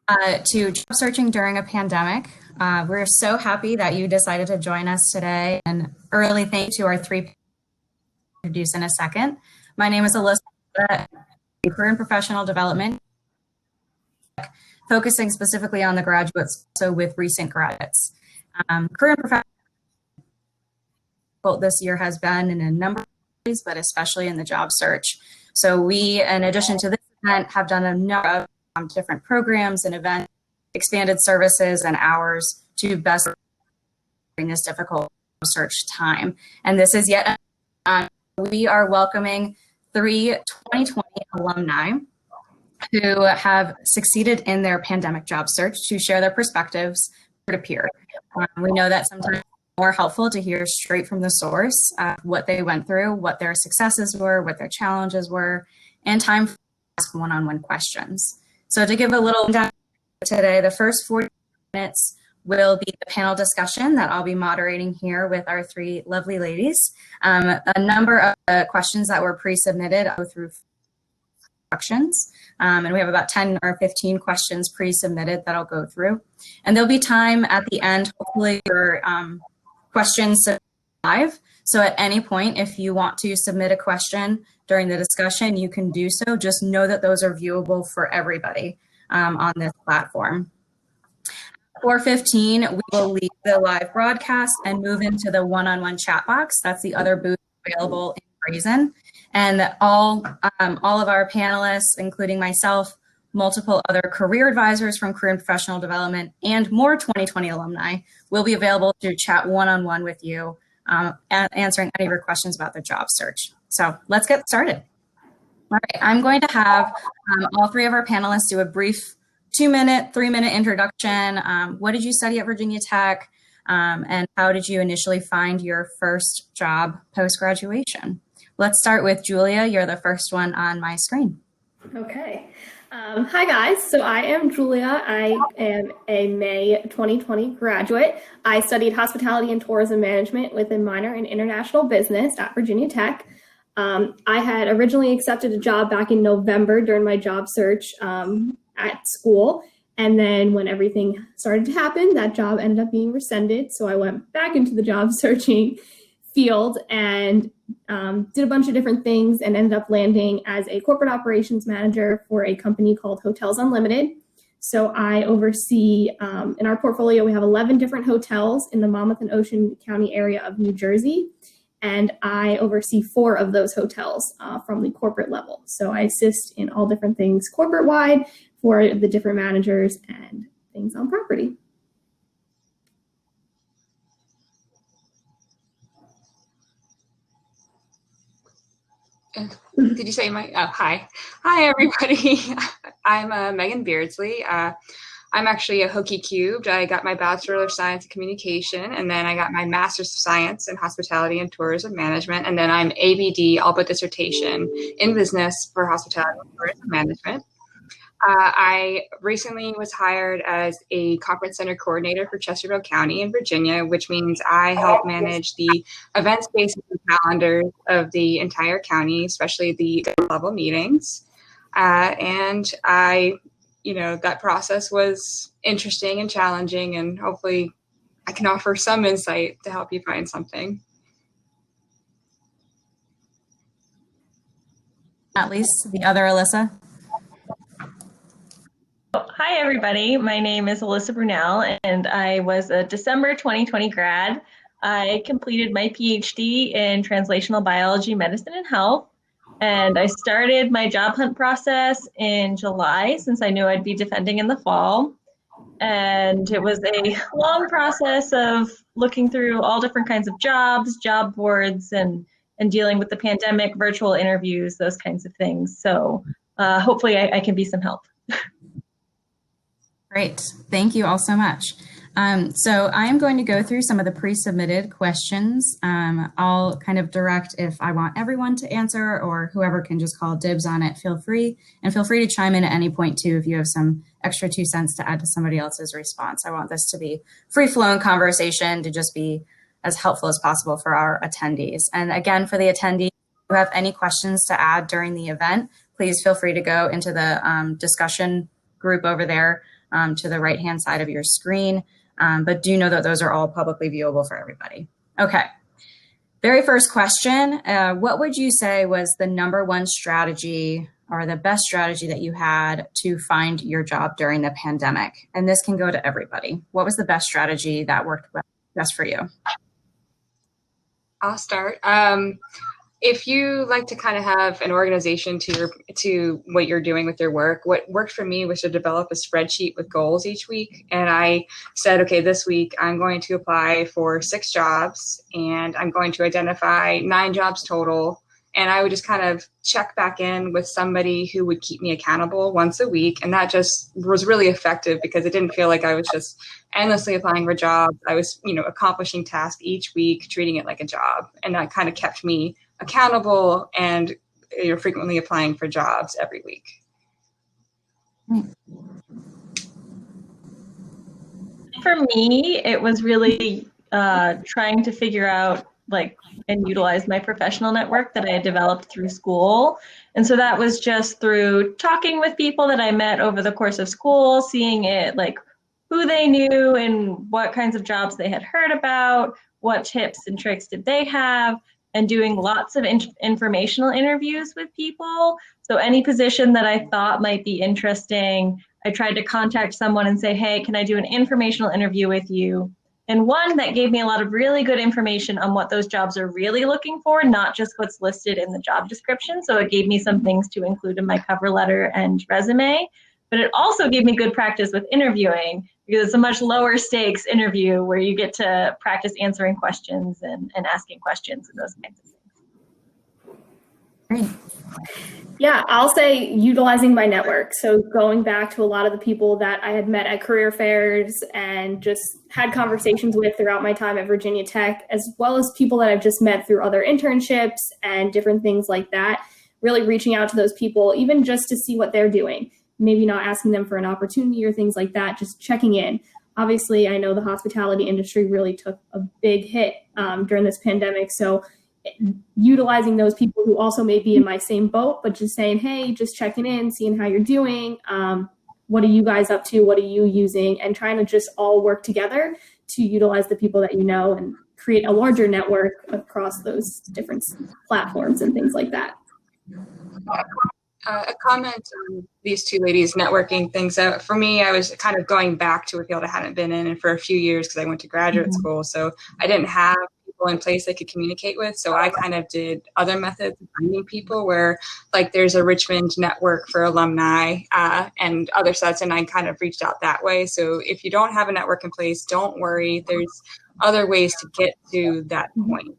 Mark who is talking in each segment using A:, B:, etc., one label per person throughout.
A: To job searching during a pandemic. We're so happy that you decided to join us today. And early thank you to our three introduce in a second. My name is Alyssa, career and professional development, focusing specifically on the graduates, so with recent graduates. Career and professional this year has been in a number of ways, but especially in the job search. So we, in addition to this event, have done a number of different programs and events, expanded services and hours to best during this difficult search time. And this is yet we are welcoming 3 2020 alumni who have succeeded in their pandemic job search to share their perspectives peer-to-peer. We know that sometimes it's more helpful to hear straight from the source what they went through, what their successes were, what their challenges were, and time for ask one-on-one questions. So to give a little down today, the first 40 minutes will be the panel discussion that I'll be moderating here with our 3 lovely ladies. A number of questions that were pre-submitted I'll go through questions, and we have about 10 or 15 questions pre-submitted that I'll go through. And there'll be time at the end, hopefully, for questions live. So at any point, if you want to submit a question during the discussion, you can do so. Just know that those are viewable for everybody on this platform. 4:15, we will leave the live broadcast and move into the one-on-one chat box. That's the other booth available in Reason. And all of our panelists, including myself, multiple other career advisors from Career and Professional Development, and more 2020 alumni will be available to chat one-on-one with you, answering any of your questions about the job search. So let's get started. All right, I'm going to have all 3 of our panelists do a brief 2-minute, 3-minute introduction. What did you study at Virginia Tech? And how did you initially find your first job post-graduation? Let's start with Julia. You're the first one on my screen.
B: Okay. Hi, guys. So I am Julia. I am a May 2020 graduate. I studied hospitality and tourism management with a minor in international business at Virginia Tech. I had originally accepted a job back in November during my job search at school. And then when everything started to happen, that job ended up being rescinded. So I went back into the job searching field and did a bunch of different things and ended up landing as a corporate operations manager for a company called Hotels Unlimited. So I oversee, in our portfolio, we have 11 different hotels in the Monmouth and Ocean County area of New Jersey. And I oversee 4 of those hotels from the corporate level. So I assist in all different things corporate-wide for the different managers and things on property.
C: Did you say hi. Hi, everybody. I'm Megan Beardsley. I'm actually a Hookie Cubed. I got my Bachelor of Science in Communication, and then I got my Master's of Science in Hospitality and Tourism Management, and then I'm ABD, all but dissertation, in business for Hospitality and Tourism Management. I recently was hired as a conference center coordinator for Chesterfield County in Virginia, which means I help manage the event spaces and calendars of the entire county, especially the level meetings. And that process was interesting and challenging, and hopefully I can offer some insight to help you find something.
A: At least the other Alyssa.
D: Hi, everybody. My name is Alyssa Brunell, and I was a December 2020 grad. I completed my PhD in translational biology, medicine, and health. And I started my job hunt process in July, since I knew I'd be defending in the fall. And it was a long process of looking through all different kinds of jobs, job boards, and dealing with the pandemic, virtual interviews, those kinds of things. So hopefully I can be some help.
A: Great. Thank you all so much. So I'm going to go through some of the pre-submitted questions. I'll kind of direct if I want everyone to answer, or whoever can just call dibs on it, feel free. And feel free to chime in at any point too if you have some extra 2 cents to add to somebody else's response. I want this to be free-flowing conversation, to just be as helpful as possible for our attendees. And again, for the attendees, if you have any questions to add during the event, please feel free to go into the discussion group over there to the right-hand side of your screen. But do know that those are all publicly viewable for everybody. Okay. Very first question, what would you say was the number one strategy or the best strategy that you had to find your job during the pandemic? And this can go to everybody. What was the best strategy that worked best for you?
C: I'll start. If you like to kind of have an organization to what you're doing with your work, what worked for me was to develop a spreadsheet with goals each week. And I said, okay, this week I'm going to apply for 6 jobs and I'm going to identify 9 jobs total. And I would just kind of check back in with somebody who would keep me accountable once a week. And that just was really effective because it didn't feel like I was just endlessly applying for jobs. I was, accomplishing tasks each week, treating it like a job. And that kind of kept me accountable and frequently applying for jobs every week.
D: For me, it was really trying to figure out and utilize my professional network that I had developed through school. And so that was just through talking with people that I met over the course of school, seeing it who they knew and what kinds of jobs they had heard about, what tips and tricks did they have, and doing lots of informational interviews with people. So any position that I thought might be interesting, I tried to contact someone and say, hey, can I do an informational interview with you? And one that gave me a lot of really good information on what those jobs are really looking for, not just what's listed in the job description. So it gave me some things to include in my cover letter and resume. But it also gave me good practice with interviewing because it's a much lower stakes interview where you get to practice answering questions and asking questions and those kinds of things.
A: Great.
B: Yeah, I'll say utilizing my network. So going back to a lot of the people that I had met at career fairs and just had conversations with throughout my time at Virginia Tech, as well as people that I've just met through other internships and different things like that, really reaching out to those people, even just to see what they're doing. Maybe not asking them for an opportunity or things like that, just checking in. Obviously, I know the hospitality industry really took a big hit during this pandemic. So utilizing those people who also may be in my same boat, but just saying, hey, just checking in, seeing how you're doing. What are you guys up to? What are you using? And trying to just all work together to utilize the people that you know and create a larger network across those different platforms and things like that.
C: A comment on these two ladies networking things. For me, I was kind of going back to a field I hadn't been in for a few years because I went to graduate school. So I didn't have people in place I could communicate with. So I kind of did other methods of finding people where there's a Richmond network for alumni and other sets. And I kind of reached out that way. So if you don't have a network in place, don't worry. There's other ways to get to that point.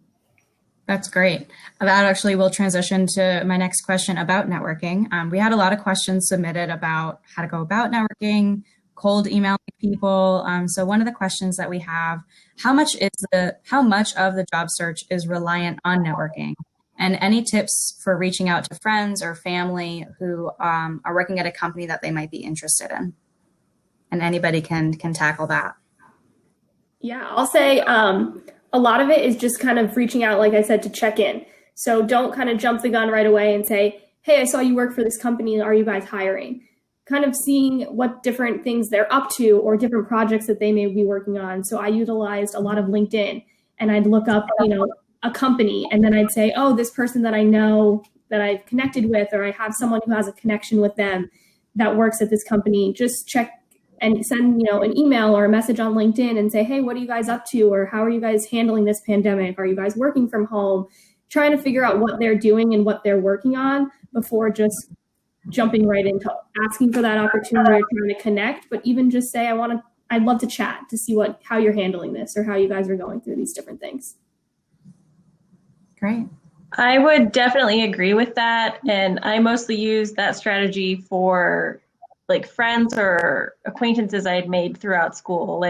A: That's great. That actually will transition to my next question about networking. We had a lot of questions submitted about how to go about networking, cold emailing people. So one of the questions that we have, how much of the job search is reliant on networking? And any tips for reaching out to friends or family who are working at a company that they might be interested in? And anybody can tackle that.
B: Yeah, I'll say a lot of it is just kind of reaching out, like I said, to check in. So don't kind of jump the gun right away and say, hey, I saw you work for this company. Are you guys hiring? Kind of seeing what different things they're up to or different projects that they may be working on. So I utilized a lot of LinkedIn and I'd look up, a company and then I'd say, oh, this person that I know that I've connected with, or I have someone who has a connection with them that works at this company, just check and send, an email or a message on LinkedIn and say, hey, what are you guys up to? Or how are you guys handling this pandemic? Are you guys working from home? Trying to figure out what they're doing and what they're working on before just jumping right into asking for that opportunity or trying to connect. But even just say, I'd love to chat to see how you're handling this or how you guys are going through these different things.
A: Great.
D: I would definitely agree with that. And I mostly use that strategy for friends or acquaintances I had made throughout school.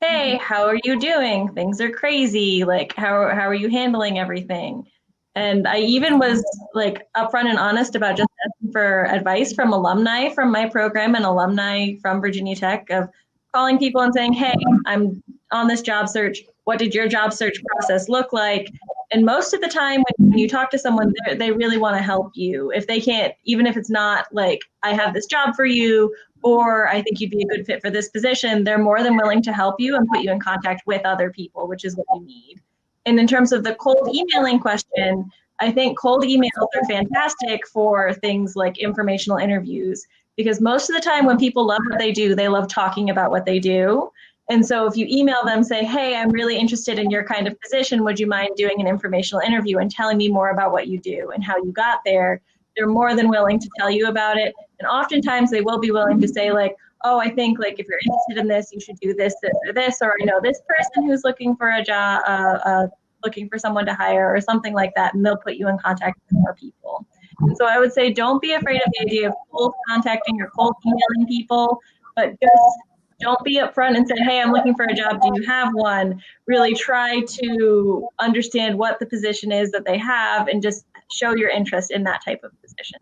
D: Hey, how are you doing? Things are crazy. How are you handling everything? And I even was upfront and honest about just asking for advice from alumni from my program and alumni from Virginia Tech, of calling people and saying, hey, I'm on this job search. What did your job search process look like? And most of the time when you talk to someone, they really want to help you. If they can't, even if it's not like, I have this job for you, or I think you'd be a good fit for this position, they're more than willing to help you and put you in contact with other people, which is what you need. And in terms of the cold emailing question, I think cold emails are fantastic for things like informational interviews, because most of the time when people love what they do, they love talking about what they do. And so if you email them, say, hey, I'm really interested in your kind of position. Would you mind doing an informational interview and telling me more about what you do and how you got there? They're more than willing to tell you about it. And oftentimes they will be willing to say like, oh, I think like if you're interested in this, you should do this, this, or this, or I know this person who's looking for a job, looking for someone to hire or something like that. And they'll put you in contact with more people. And so I would say, don't be afraid of the idea of cold contacting or cold emailing people, but just don't be upfront and say, hey, I'm looking for a job. Do you have one? Really try to understand what the position is that they have and just show your interest in that type of position.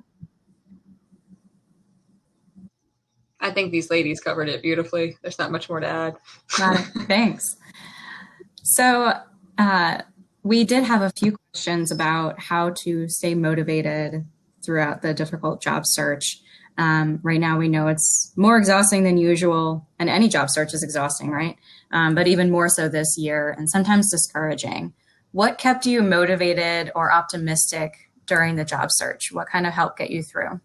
C: I think these ladies covered it beautifully. There's not much more to add.
A: Got it. Thanks. So we did have a few questions about how to stay motivated throughout the difficult job search. Right now, we know it's more exhausting than usual, and any job search is exhausting, right? But even more so this year, and sometimes discouraging. What kept you motivated or optimistic during the job search? What kind of helped get you through?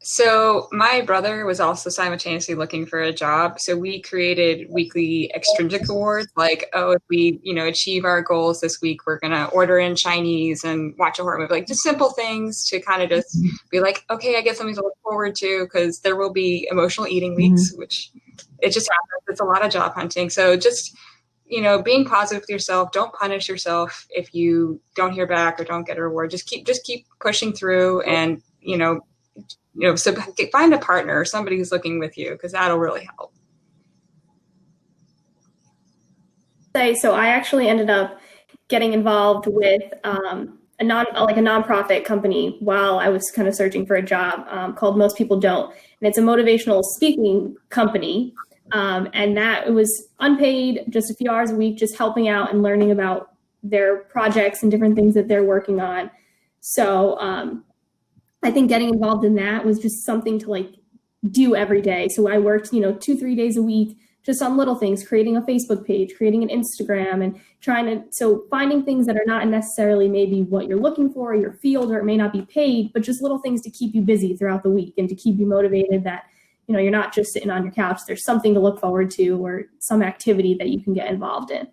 C: So my brother was also simultaneously looking for a job. So we created weekly extrinsic awards, like, oh, if we, achieve our goals this week, we're going to order in Chinese and watch a horror movie, like just simple things to kind of just be like, okay, I guess something to look forward to, because there will be emotional eating weeks, which it just happens. It's a lot of job hunting. So just, being positive with yourself, don't punish yourself if you don't hear back or don't get a reward. Just keep pushing through, and, so find a partner or somebody who's looking with you, because that'll really help.
B: So I actually ended up getting involved with a nonprofit company while I was kind of searching for a job called Most People Don't, and it's a motivational speaking company, and that it was unpaid, just a few hours a week, just helping out and learning about their projects and different things that they're working on. So I think getting involved in that was just something to like do every day. So I worked, 2-3 days a week, just on little things, creating a Facebook page, creating an Instagram, and so finding things that are not necessarily maybe what you're looking for, or your field, or it may not be paid, but just little things to keep you busy throughout the week and to keep you motivated that, you're not just sitting on your couch. There's something to look forward to, or some activity that you can get involved in.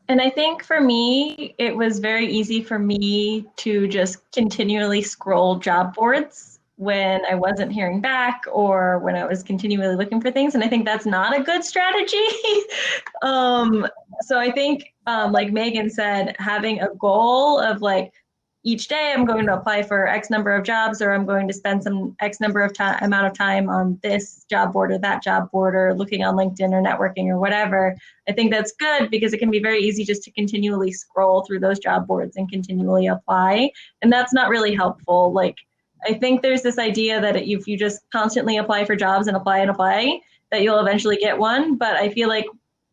D: And I think for me, it was very easy for me to just continually scroll job boards when I wasn't hearing back or when I was continually looking for things. And I think that's not a good strategy. So I think, like Megan said, having a goal of like, each day I'm going to apply for X number of jobs, or I'm going to spend some X number of amount of time on this job board or that job board, or looking on LinkedIn or networking or whatever. I think that's good, because it can be very easy just to continually scroll through those job boards and continually apply. And that's not really helpful. Like, I think there's this idea that if you just constantly apply for jobs and apply, that you'll eventually get one. But I feel like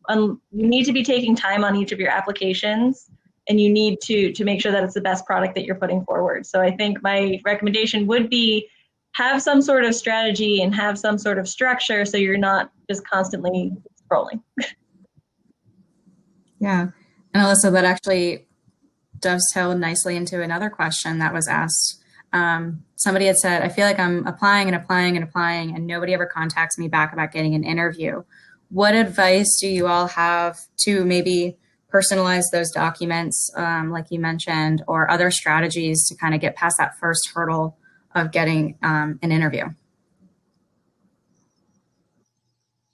D: you need to be taking time on each of your applications, and you need to make sure that it's the best product that you're putting forward. So I think my recommendation would be have some sort of strategy and have some sort of structure, so you're not just constantly scrolling.
A: Yeah. And Alyssa, that actually dovetailed nicely into another question that was asked. Somebody had said, I feel like I'm applying and applying and applying, and nobody ever contacts me back about getting an interview. What advice do you all have to maybe personalize those documents, like you mentioned, or other strategies to kind of get past that first hurdle of getting an interview?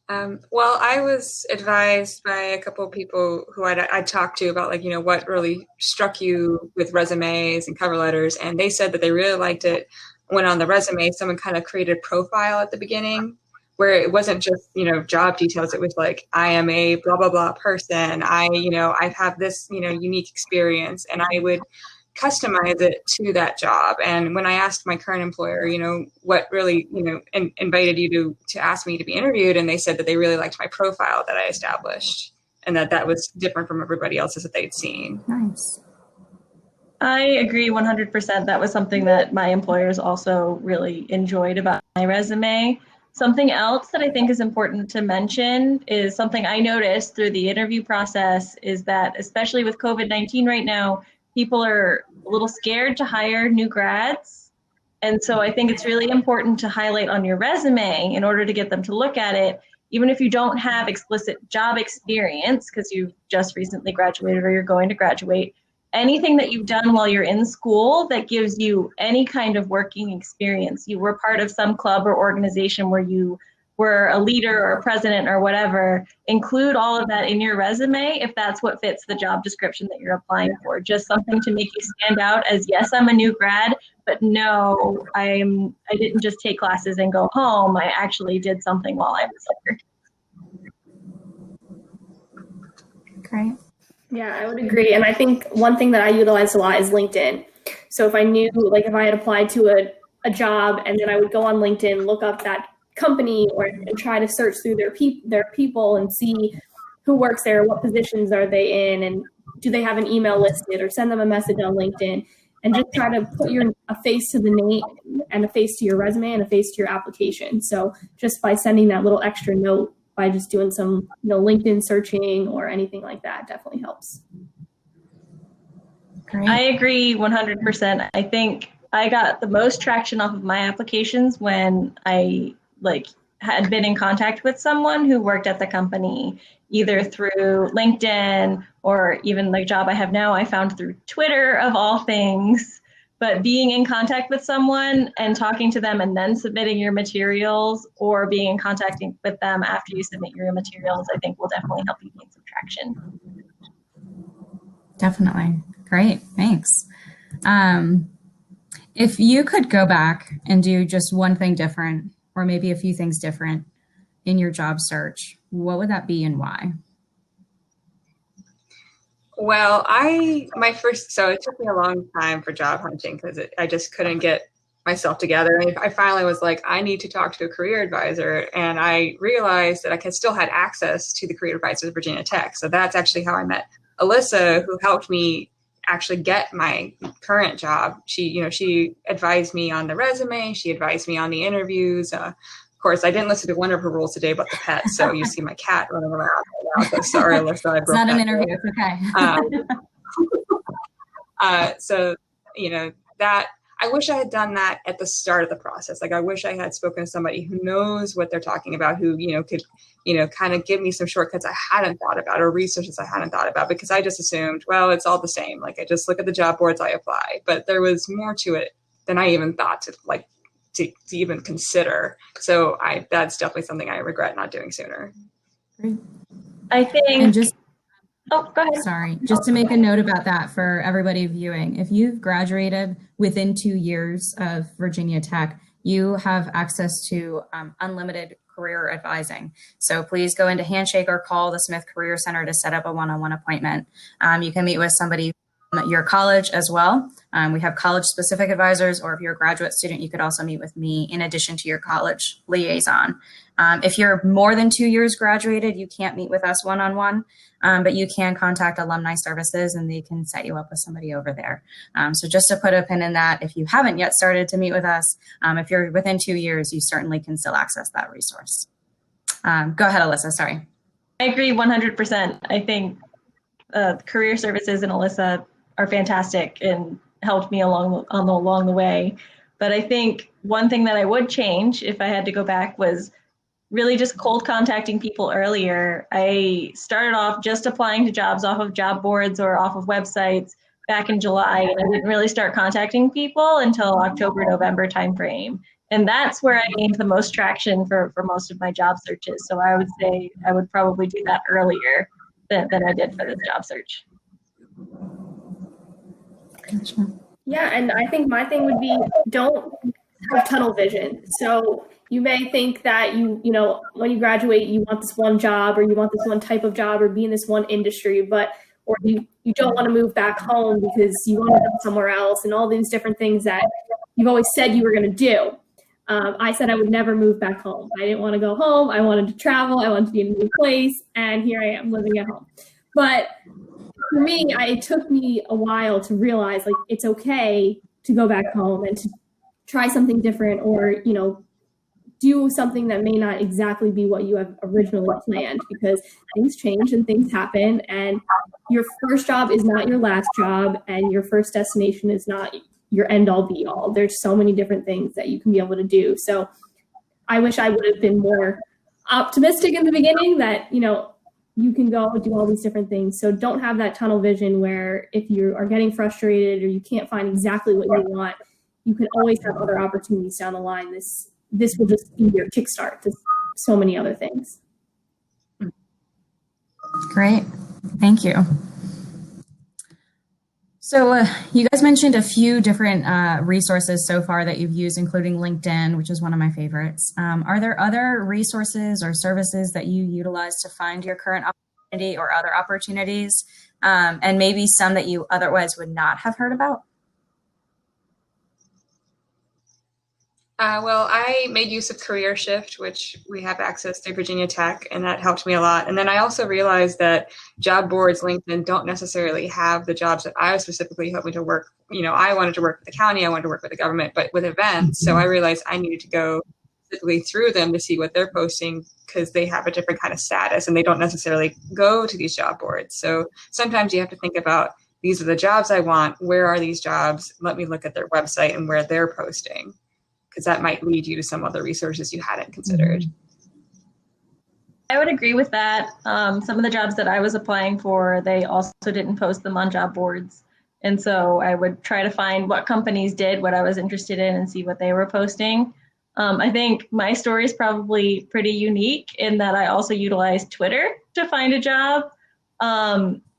C: Well, I was advised by a couple of people who I'd talked to about, like, what really struck you with resumes and cover letters. And they said that they really liked it when on the resume, someone kind of created a profile at the beginning, where it wasn't just, job details. It was like, I am a blah, blah, blah person. I have this, unique experience, and I would customize it to that job. And when I asked my current employer, what really, invited you to ask me to be interviewed, and they said that they really liked my profile that I established. and that was different from everybody else's that they'd seen.
A: Nice.
D: I agree 100%. That was something that my employers also really enjoyed about my resume. Something else that I think is important to mention is something I noticed through the interview process is that, especially with COVID-19 right now, people are a little scared to hire new grads. And so I think it's really important to highlight on your resume in order to get them to look at it, even if you don't have explicit job experience because you just recently graduated or you're going to graduate. Anything that you've done while you're in school that gives you any kind of working experience. You were part of some club or organization where you were a leader or a president or whatever. Include all of that in your resume if that's what fits the job description that you're applying for. Just something to make you stand out as, yes, I'm a new grad, but no, I didn't just take classes and go home. I actually did something while I was here.
A: Great.
B: Yeah, I would agree. And I think one thing that I utilize a lot is LinkedIn. So if I knew, like if I had applied to a job and then I would go on LinkedIn, look up that company and try to search through their people and see who works there, what positions are they in, and do they have an email listed, or send them a message on LinkedIn and just try to put a face to the name and a face to your resume and a face to your application. So just by sending that little extra note, by just doing some LinkedIn searching or anything like that, definitely helps.
A: Great.
D: I agree 100%. I think I got the most traction off of my applications when I had been in contact with someone who worked at the company, either through LinkedIn or even the job I have now, I found through Twitter of all things. But being in contact with someone and talking to them and then submitting your materials, or being in contact with them after you submit your materials, I think will definitely help you gain some traction.
A: Definitely. Great. Thanks. If you could go back and do just one thing different, or maybe a few things different in your job search, what would that be and why?
C: Well, so it took me a long time for job hunting because I just couldn't get myself together. And I finally was like, I need to talk to a career advisor. And I realized that I still had access to the career advisor at Virginia Tech. So that's actually how I met Alyssa, who helped me actually get my current job. She advised me on the resume. She advised me on the interviews. Of course, I didn't listen to one of her rules today about the pets, so you see my cat running around right now. So sorry, Alyssa.
A: It's not an interview. It's okay.
C: So that I wish I had done that at the start of the process. Like I wish I had spoken to somebody who knows what they're talking about, who could kind of give me some shortcuts I hadn't thought about, or resources I hadn't thought about, because I just assumed, well, it's all the same. Like I just look at the job boards, I apply, but there was more to it than I even thought to even consider. So that's definitely something I regret not doing sooner.
A: Great.
D: I think.
A: And just,
D: go ahead.
A: Sorry, just to make a note about that for everybody viewing, if you've graduated within 2 years of Virginia Tech, you have access to unlimited career advising. So please go into Handshake or call the Smith Career Center to set up a one-on-one appointment. You can meet with somebody from your college as well. We have college-specific advisors, or if you're a graduate student, you could also meet with me in addition to your college liaison. If you're more than 2 years graduated, you can't meet with us one-on-one, but you can contact Alumni Services and they can set you up with somebody over there. So just to put a pin in that, if you haven't yet started to meet with us, if you're within 2 years, you certainly can still access that resource. Go ahead, Alyssa, sorry.
D: I agree 100%. I think career services and Alyssa are fantastic and helped me along the way. But I think one thing that I would change if I had to go back was really just cold contacting people earlier. I started off just applying to jobs off of job boards or off of websites back in July, and I didn't really start contacting people until October, November timeframe. And that's where I gained the most traction for most of my job searches. So I would say I would probably do that earlier than I did for this job search.
A: Gotcha.
B: Yeah, and I think my thing would be, don't have tunnel vision. So you may think that when you graduate, you want this one job, or you want this one type of job, or be in this one industry, or you don't want to move back home because you want to go somewhere else, and all these different things that you've always said you were going to do. I said I would never move back home. I didn't want to go home. I wanted to travel. I wanted to be in a new place. And here I am living at home. But for me, it took me a while to realize like it's okay to go back home and to try something different, or, you know, do something that may not exactly be what you have originally planned, because things change and things happen, and your first job is not your last job, and your first destination is not your end all be all. There's so many different things that you can be able to do. So I wish I would have been more optimistic in the beginning that, you know, you can go do all these different things. So don't have that tunnel vision where if you are getting frustrated or you can't find exactly what you want, you can always have other opportunities down the line. This will just be your kickstart to so many other things.
A: Great. Thank you. So you guys mentioned a few different resources so far that you've used, including LinkedIn, which is one of my favorites. Are there other resources or services that you utilize to find your current opportunity or other opportunities, and maybe some that you otherwise would not have heard about?
C: Well, I made use of Career Shift, which we have access to Virginia Tech, and that helped me a lot. And then I also realized that job boards, LinkedIn, don't necessarily have the jobs that I was specifically hoping to work. You know, I wanted to work with the county, I wanted to work with the government, but with events. So I realized I needed to go specifically through them to see what they're posting, because they have a different kind of status and they don't necessarily go to these job boards. So sometimes you have to think about, these are the jobs I want. Where are these jobs? Let me look at their website and where they're posting, because that might lead you to some other resources you hadn't considered.
D: I would agree with that. Some of the jobs that I was applying for, they also didn't post them on job boards. And so I would try to find what companies did what I was interested in and see what they were posting. I think my story is probably pretty unique in that I also utilized Twitter to find a job.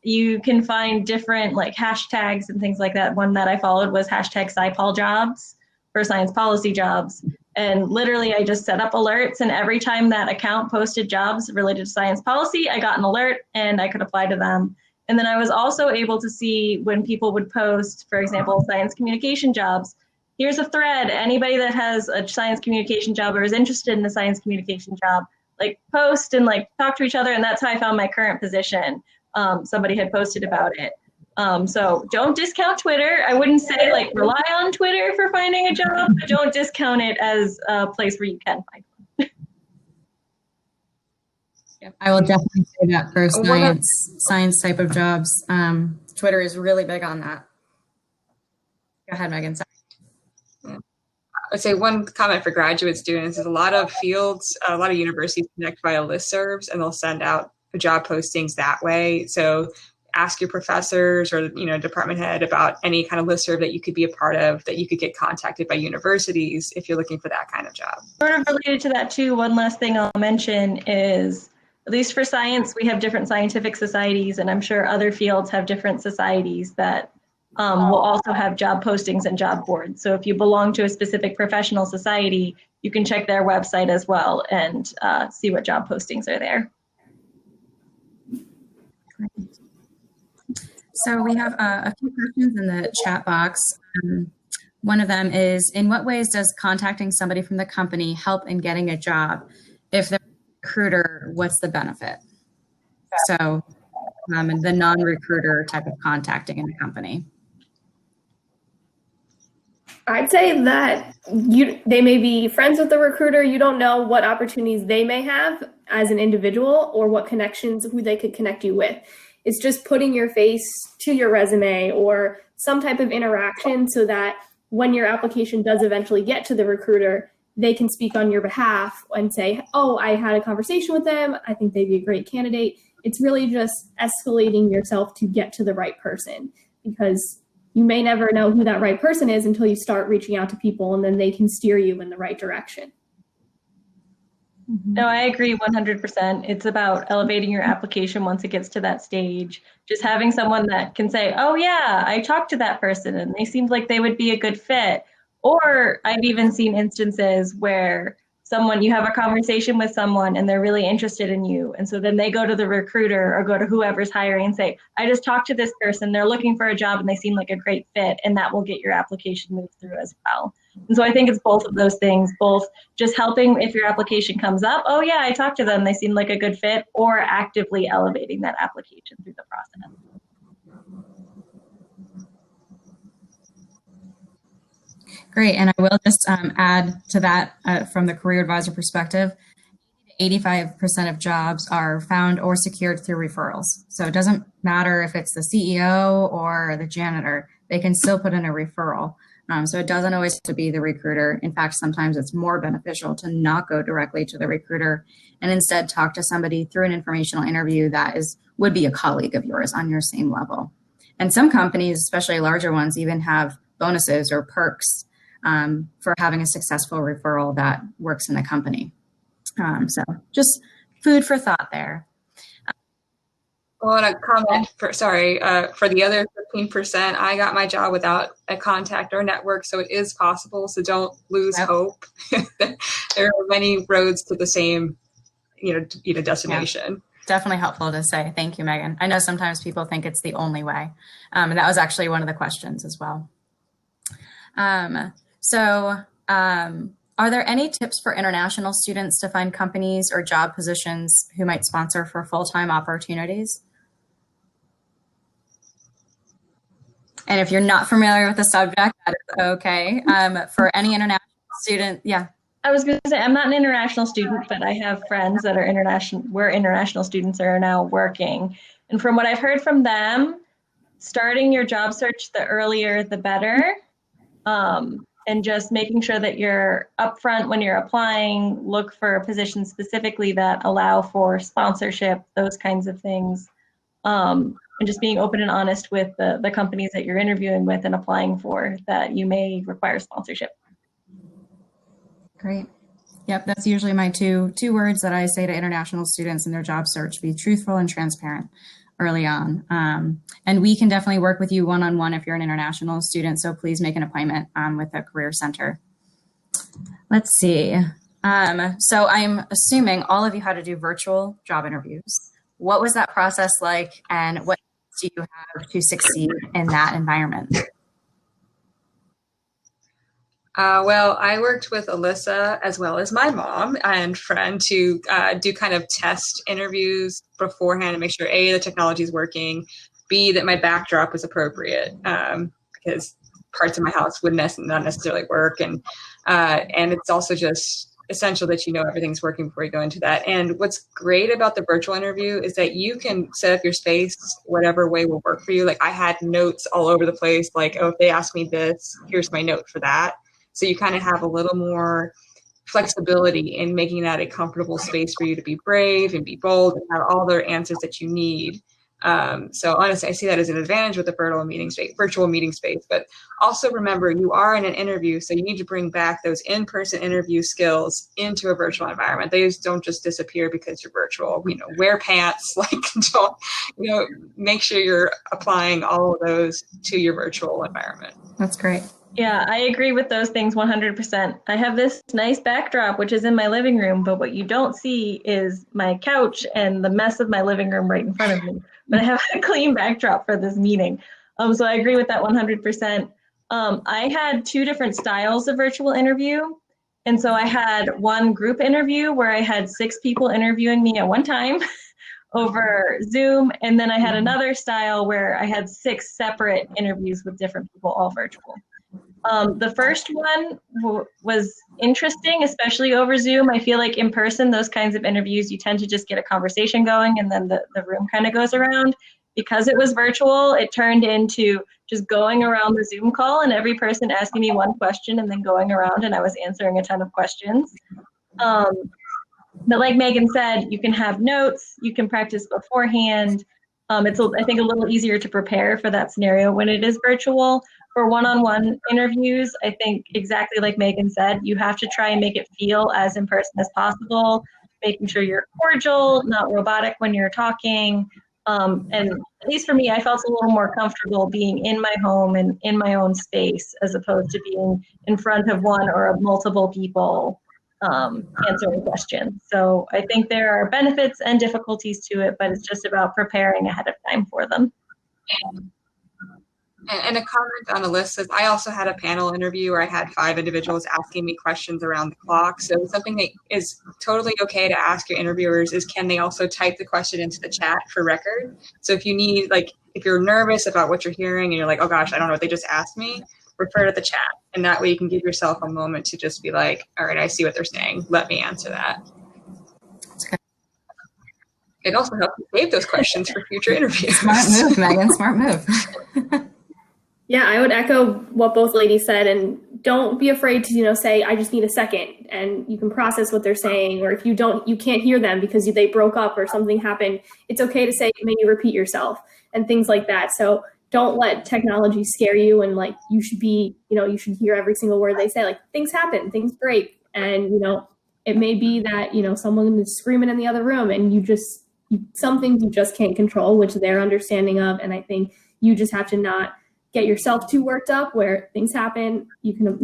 D: You can find different like hashtags and things like that. One that I followed was hashtag SciPol jobs for science policy jobs. And literally I just set up alerts, and every time that account posted jobs related to science policy, I got an alert and I could apply to them. And then I was also able to see when people would post, for example, science communication jobs. Here's a thread. Anybody that has a science communication job or is interested in a science communication job, like post and like talk to each other. And that's how I found my current position. Somebody had posted about it. So don't discount Twitter. I wouldn't say like rely on Twitter for finding a job, but don't discount it as a place where you can find one.
A: I will definitely say that for science type of jobs. Twitter is really big on that. Go ahead, Megan. Sorry.
C: I'd say one comment for graduate students is a lot of fields, a lot of universities connect via listservs, and they'll send out job postings that way. So ask your professors or, you know, department head about any kind of listserv that you could be a part of, that you could get contacted by universities if you're looking for that kind of job. Sort
D: of related to that too, one last thing I'll mention is, at least for science, we have different scientific societies, and I'm sure other fields have different societies that will also have job postings and job boards. So if you belong to a specific professional society, you can check their website as well and see what job postings are there.
A: So we have a few questions in the chat box. One of them is, in what ways does contacting somebody from the company help in getting a job? If they're a recruiter, what's the benefit? So the non-recruiter type of contacting in the company.
B: I'd say that they may be friends with the recruiter. You don't know what opportunities they may have as an individual or what connections, who they could connect you with. It's just putting your face to your resume or some type of interaction so that when your application does eventually get to the recruiter, they can speak on your behalf and say, oh, I had a conversation with them. I think they'd be a great candidate. It's really just escalating yourself to get to the right person, because you may never know who that right person is until you start reaching out to people, and then they can steer you in the right direction.
D: No, I agree 100%. It's about elevating your application once it gets to that stage. Just having someone that can say, oh yeah, I talked to that person and they seemed like they would be a good fit. Or I've even seen instances where you have a conversation with someone and they're really interested in you. And so then they go to the recruiter or go to whoever's hiring and say, I just talked to this person, they're looking for a job and they seem like a great fit. And that will get your application moved through as well. And so I think it's both of those things, both just helping if your application comes up, oh yeah, I talked to them, they seem like a good fit, or actively elevating that application through the process.
A: Great. And I will just add to that from the career advisor perspective, 85% of jobs are found or secured through referrals. So it doesn't matter if it's the CEO or the janitor, they can still put in a referral. So it doesn't always have to be the recruiter. In fact, sometimes it's more beneficial to not go directly to the recruiter and instead talk to somebody through an informational interview that would be a colleague of yours on your same level. And some companies, especially larger ones, even have bonuses or perks for having a successful referral that works in the company. So just food for thought there.
C: Well, and a comment for the other 15%, I got my job without a contact or network, so it is possible. So don't lose hope. There are many roads to the same, destination.
A: Yeah. Definitely helpful to say. Thank you, Megan. I know sometimes people think it's the only way. And that was actually one of the questions as well. Are there any tips for international students to find companies or job positions who might sponsor for full-time opportunities? And if you're not familiar with the subject, that is okay. For any international student, yeah.
D: I was going to say, I'm not an international student, but I have friends that are international students are now working. And from what I've heard from them, starting your job search the earlier, the better. And just making sure that you're upfront when you're applying, look for positions specifically that allow for sponsorship, those kinds of things. And just being open and honest with the companies that you're interviewing with and applying for that you may require sponsorship.
A: Great. Yep, that's usually my two words that I say to international students in their job search: be truthful and transparent early on. And we can definitely work with you one-on-one if you're an international student. So please make an appointment with the Career Center. Let's see. So I'm assuming all of you had to do virtual job interviews. What was that process like, and what do you have to succeed in that environment?
C: Well, I worked with Alyssa as well as my mom and friend to do kind of test interviews beforehand to make sure A, the technology is working, B, that my backdrop was appropriate, because parts of my house would not necessarily work. And it's also just essential that you know everything's working before you go into that. And what's great about the virtual interview is that you can set up your space whatever way will work for you. Like I had notes all over the place, like, oh, if they ask me this, here's my note for that. So you kind of have a little more flexibility in making that a comfortable space for you to be brave and be bold and have all the answers that you need. So honestly, I see that as an advantage with the virtual meeting space. But also remember, you are in an interview, so you need to bring back those in-person interview skills into a virtual environment. They don't just disappear because you're virtual. Wear pants, make sure you're applying all of those to your virtual environment.
A: That's great.
D: Yeah, I agree with those things 100%. I have this nice backdrop, which is in my living room, but what you don't see is my couch and the mess of my living room right in front of me. But I have a clean backdrop for this meeting. So I agree with that 100%. I had two different styles of virtual interview. And so I had one group interview where I had 6 people interviewing me at one time over Zoom. And then I had another style where I had 6 separate interviews with different people, all virtual. The first one was interesting, especially over Zoom. I feel like in person, those kinds of interviews, you tend to just get a conversation going and then the room kind of goes around. Because it was virtual, it turned into just going around the Zoom call and every person asking me one question and then going around and I was answering a ton of questions. But like Megan said, you can have notes, you can practice beforehand. It's, I think, a little easier to prepare for that scenario when it is virtual. For one-on-one interviews, I think exactly like Megan said, you have to try and make it feel as in person as possible, making sure you're cordial, not robotic when you're talking. And at least for me, I felt a little more comfortable being in my home and in my own space as opposed to being in front of one or multiple people answering questions. So I think there are benefits and difficulties to it, but it's just about preparing ahead of time for them.
C: And a comment on Alyssa's, I also had a panel interview where I had 5 individuals asking me questions around the clock. So something that is totally okay to ask your interviewers is, can they also type the question into the chat for record? So if you need, like, if you're nervous about what you're hearing and you're like, oh gosh, I don't know what they just asked me, refer to the chat. And that way you can give yourself a moment to just be like, all right, I see what they're saying. Let me answer that. It also helps you save those questions for future interviews.
A: Smart move, Megan, smart move.
B: Yeah, I would echo what both ladies said, and don't be afraid to, say, I just need a second, and you can process what they're saying. Or if you can't hear them because they broke up or something happened, it's okay to say, maybe repeat yourself and things like that. So don't let technology scare you, and you should be, you should hear every single word they say. Like, things happen, things break, and it may be that someone is screaming in the other room, and some things you just can't control, which they're understanding of. And I think you just have to not get yourself too worked up where things happen. You can,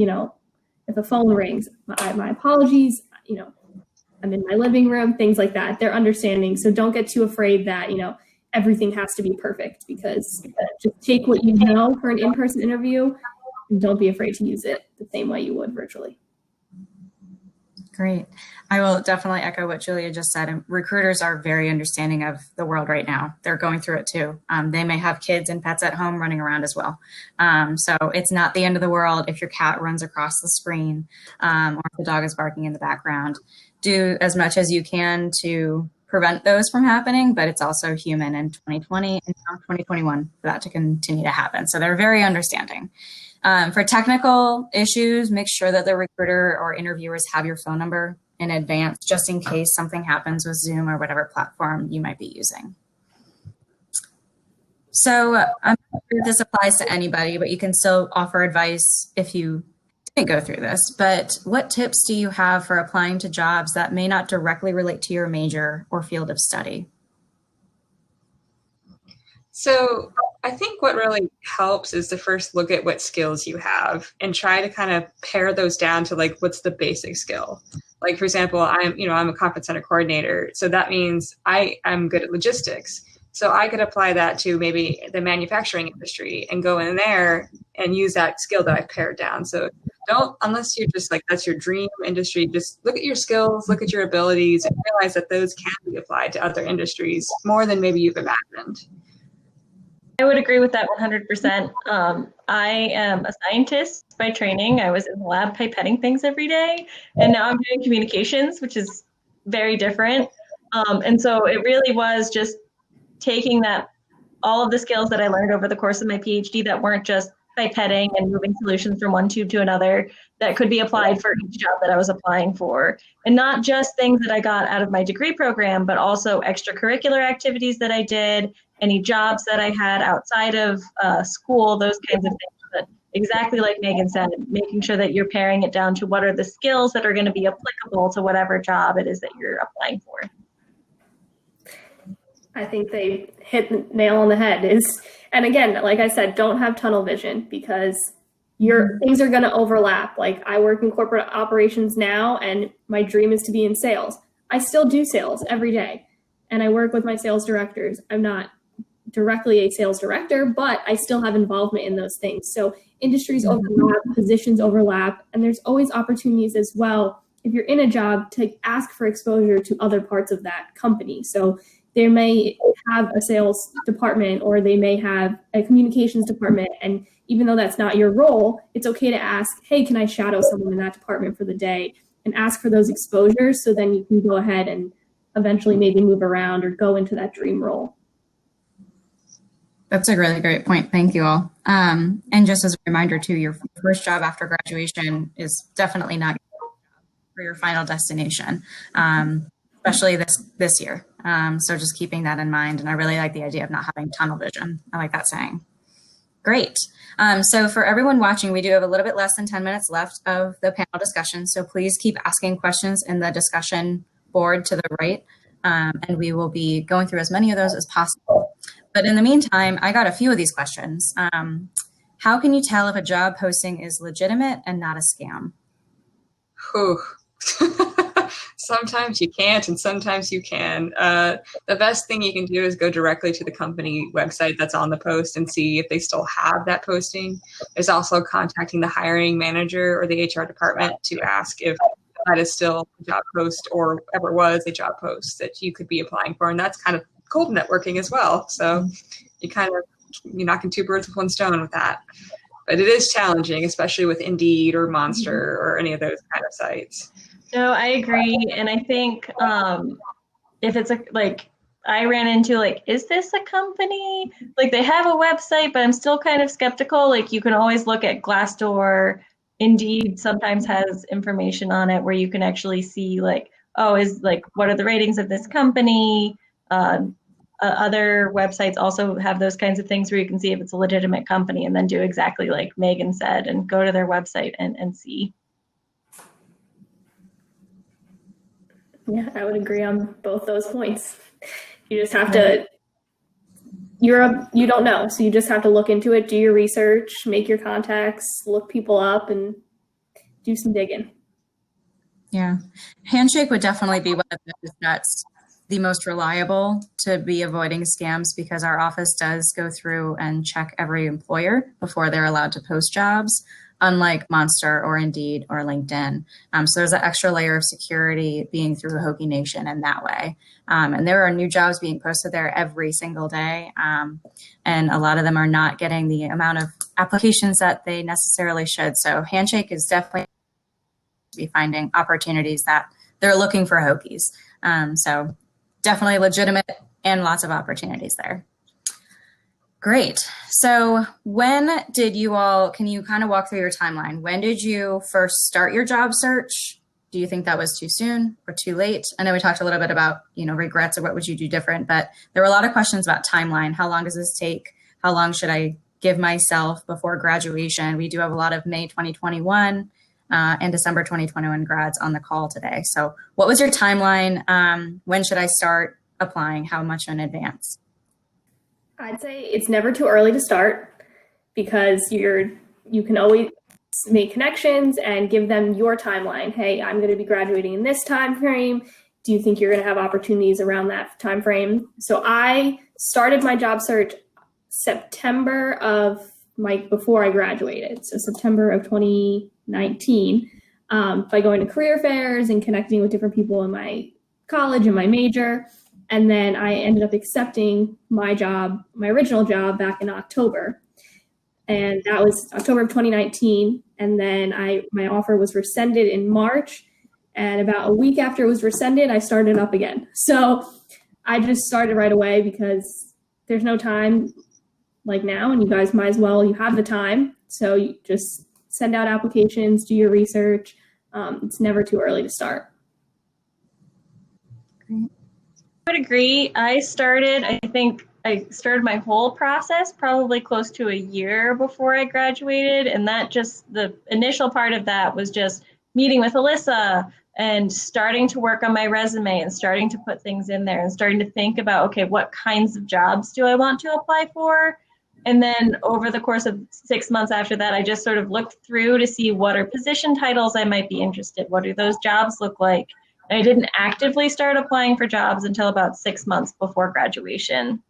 B: if a phone rings, my apologies, I'm in my living room, things like that. They're understanding. So don't get too afraid that, everything has to be perfect, because just take what you know for an in-person interview and don't be afraid to use it the same way you would virtually.
A: Great. I will definitely echo what Julia just said. And recruiters are very understanding of the world right now. They're going through it too. They may have kids and pets at home running around as well. So it's not the end of the world if your cat runs across the screen or if the dog is barking in the background. Do as much as you can to prevent those from happening, but it's also human in 2020 and now 2021 for that to continue to happen. So they're very understanding. For technical issues, make sure that the recruiter or interviewers have your phone number in advance, just in case something happens with Zoom or whatever platform you might be using. So I'm not sure if this applies to anybody, but you can still offer advice if you didn't go through this. But what tips do you have for applying to jobs that may not directly relate to your major or field of study?
C: So I think what really helps is to first look at what skills you have and try to kind of pare those down to what's the basic skill. Like, for example, I'm a conference center coordinator. So that means I'm good at logistics. So I could apply that to maybe the manufacturing industry and go in there and use that skill that I've pared down. So don't, unless you're just that's your dream industry, just look at your skills, look at your abilities, and realize that those can be applied to other industries more than maybe you've imagined.
D: I would agree with that 100%. I am a scientist by training. I was in the lab pipetting things every day, and now I'm doing communications, which is very different. And so it really was just taking all of the skills that I learned over the course of my PhD that weren't just pipetting and moving solutions from one tube to another, that could be applied for each job that I was applying for. And not just things that I got out of my degree program, but also extracurricular activities that I did, any jobs that I had outside of school, those kinds of things. But exactly like Megan said, making sure that you're paring it down to what are the skills that are going to be applicable to whatever job it is that you're applying for.
B: I think they hit the nail on the head. And again, like I said, don't have tunnel vision, because things are going to overlap. Like, I work in corporate operations now, and my dream is to be in sales. I still do sales every day, and I work with my sales directors. I'm not directly a sales director, but I still have involvement in those things. So industries overlap, positions overlap, and there's always opportunities as well, if you're in a job, to ask for exposure to other parts of that company. So they may have a sales department, or they may have a communications department. And even though that's not your role, it's okay to ask, hey, can I shadow someone in that department for the day, and ask for those exposures, so then you can go ahead and eventually maybe move around or go into that dream role.
A: That's a really great point. Thank you all. And just as a reminder too, your first job after graduation is definitely not for your final destination, especially this year. So just keeping that in mind. And I really like the idea of not having tunnel vision. I like that saying. Great. So for everyone watching, we do have a little bit less than 10 minutes left of the panel discussion. So please keep asking questions in the discussion board to the right. And we will be going through as many of those as possible. But in the meantime, I got a few of these questions. How can you tell if a job posting is legitimate and not a scam?
C: Sometimes you can't, and sometimes you can. The best thing you can do is go directly to the company website that's on the post and see if they still have that posting. There's also contacting the hiring manager or the HR department to ask if that is still a job post or ever was a job post that you could be applying for. And that's kind of cold networking as well. So you're knocking two birds with one stone with that. But it is challenging, especially with Indeed or Monster or any of those kind of sites.
D: No, I agree. And I think if it's I ran into is this a company? Like they have a website, but I'm still kind of skeptical. Like you can always look at Glassdoor. Indeed sometimes has information on it where you can actually see what are the ratings of this company? Other websites also have those kinds of things where you can see if it's a legitimate company and then do exactly like Megan said and go to their website and see.
B: Yeah, I would agree on both those points. You just have to, you don't know. So you just have to look into it, do your research, make your contacts, look people up and do some digging.
A: Yeah. Handshake would definitely be one of those that's the most reliable to be avoiding scams because our office does go through and check every employer before they're allowed to post jobs, unlike Monster or Indeed or LinkedIn. So there's an extra layer of security being through Hokie Nation in that way. And there are new jobs being posted there every single day. And a lot of them are not getting the amount of applications that they necessarily should. So Handshake is definitely be finding opportunities that they're looking for Hokies. So definitely legitimate and lots of opportunities there. Great. So when did you all, can you kind of walk through your timeline? When did you first start your job search? Do you think that was too soon or too late? I know we talked a little bit about, regrets or what would you do different, but there were a lot of questions about timeline. How long does this take? How long should I give myself before graduation? We do have a lot of May 2021 and December 2021 grads on the call today. So what was your timeline? When should I start applying? How much in advance?
B: I'd say it's never too early to start because you can always make connections and give them your timeline. Hey, I'm going to be graduating in this time frame. Do you think you're going to have opportunities around that time frame? So I started my job search September before I graduated. So September of 2019, by going to career fairs and connecting with different people in my college and my major. And then I ended up accepting my original job back in October. And that was October of 2019. And then my offer was rescinded in March. And about a week after it was rescinded, I started up again. So I just started right away because there's no time like now. And you guys might as well, you have the time. So you just send out applications, do your research. It's never too early to start.
A: Great.
D: I would agree. I started my whole process probably close to a year before I graduated. And the initial part of that was just meeting with Alyssa and starting to work on my resume and starting to put things in there and starting to think about, okay, what kinds of jobs do I want to apply for? And then over the course of 6 months after that, I just sort of looked through to see what are position titles I might be interested. What do those jobs look like? And I didn't actively start applying for jobs until about 6 months before graduation.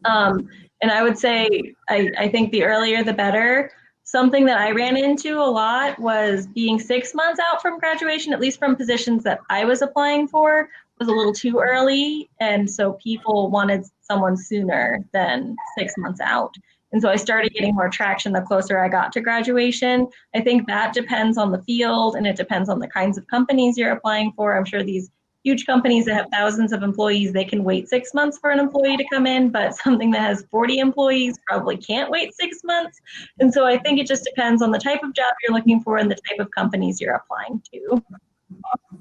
D: And I would say, I think the earlier the better. Something that I ran into a lot was being 6 months out from graduation, at least from positions that I was applying for, was a little too early. And so people wanted someone sooner than 6 months out. And so I started getting more traction the closer I got to graduation. I think that depends on the field and it depends on the kinds of companies you're applying for. I'm sure these huge companies that have thousands of employees, they can wait 6 months for an employee to come in, but something that has 40 employees probably can't wait 6 months. And so I think it just depends on the type of job you're looking for and the type of companies you're applying to.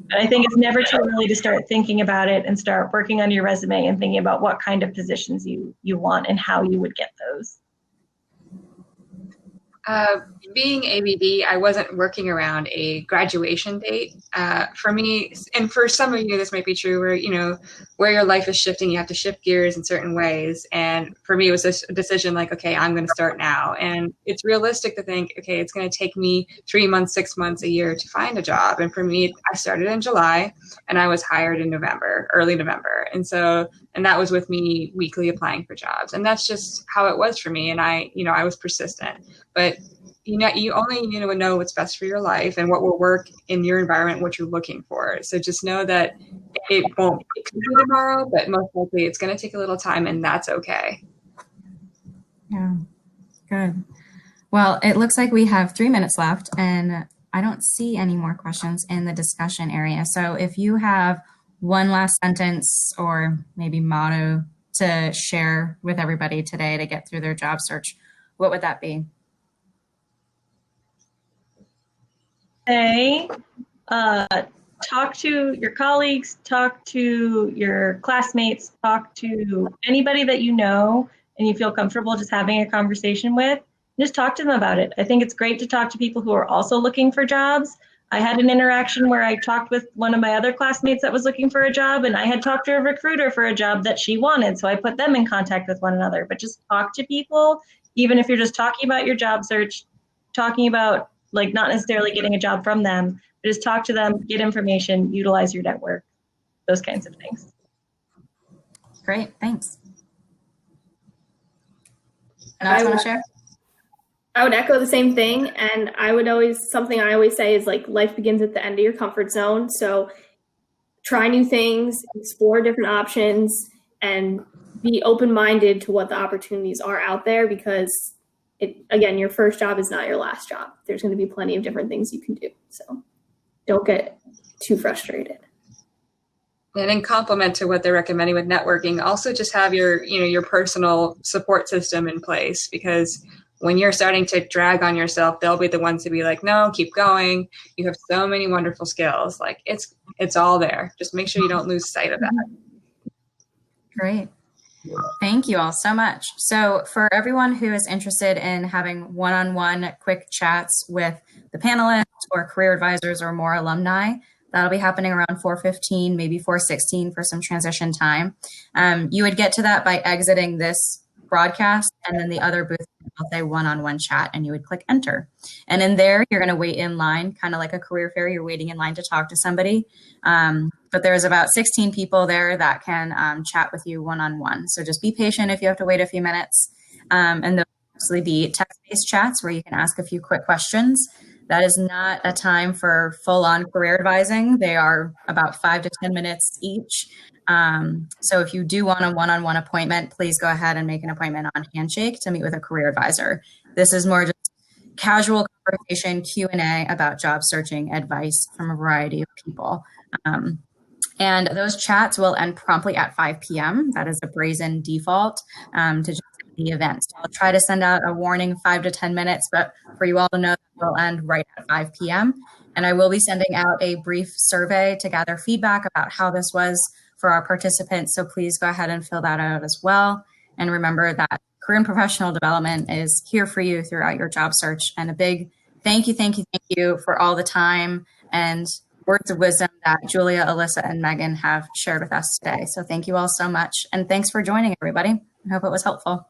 D: But I think it's never too early to start thinking about it and start working on your resume and thinking about what kind of positions you want and how you would get those.
C: Being ABD, I wasn't working around a graduation date. For me, and for some of you, this might be true, where your life is shifting, you have to shift gears in certain ways. And for me, it was a decision like, okay, I'm going to start now. And it's realistic to think, okay, it's going to take me 3 months, 6 months, a year to find a job. And for me, I started in July and I was hired in November, early November. And that was with me weekly applying for jobs. And that's just how it was for me. And I was persistent. But you only need to know what's best for your life and what will work in your environment, what you're looking for. So just know that it could be tomorrow, but most likely it's going to take a little time, and that's okay.
A: Yeah, good. Well, it looks like we have 3 minutes left, and I don't see any more questions in the discussion area. So if you have one last sentence or maybe motto to share with everybody today to get through their job search, what would that be?
D: Say, talk to your colleagues, talk to your classmates, talk to anybody that you know and you feel comfortable just having a conversation with. Just talk to them about it. I think it's great to talk to people who are also looking for jobs. I had an interaction where I talked with one of my other classmates that was looking for a job, and I had talked to a recruiter for a job that she wanted. So I put them in contact with one another. But just talk to people, even if you're just talking about your job search, talking about like not necessarily getting a job from them, but just talk to them, get information, utilize your network, those kinds of things.
A: Great, thanks. I want to share?
B: I would echo the same thing. And something I always say is like life begins at the end of your comfort zone. So try new things, explore different options, and be open-minded to what the opportunities are out there, because again, your first job is not your last job. There's going to be plenty of different things you can do. So don't get too frustrated.
C: And in complement to what they're recommending with networking, also just have your personal support system in place, because when you're starting to drag on yourself, they'll be the ones to be like, no, keep going. You have so many wonderful skills. Like it's all there. Just make sure you don't lose sight of that.
A: Great. Thank you all so much. So for everyone who is interested in having one-on-one quick chats with the panelists or career advisors or more alumni, that'll be happening around 4:15, maybe 4:16 for some transition time. You would get to that by exiting this broadcast, and then the other booth will say one-on-one chat, and you would click enter. And in there, you're going to wait in line, kind of like a career fair. You're waiting in line to talk to somebody. But there's about 16 people there that can chat with you one-on-one. So just be patient if you have to wait a few minutes. And there'll mostly be text-based chats where you can ask a few quick questions. That is not a time for full-on career advising. They are about 5 to 10 minutes each. So if you do want a one-on-one appointment, please go ahead and make an appointment on Handshake to meet with a career advisor. This is more just casual conversation, Q&A about job searching advice from a variety of people. And those chats will end promptly at 5 p.m. That is a brazen default to just the event. So I'll try to send out a warning 5 to 10 minutes, but for you all to know, it will end right at 5 p.m. And I will be sending out a brief survey to gather feedback about how this was for our participants. So please go ahead and fill that out as well. And remember that career and professional development is here for you throughout your job search. And a big thank you for all the time and words of wisdom that Julia, Alyssa, and Megan have shared with us today. So thank you all so much. And thanks for joining, everybody. I hope it was helpful.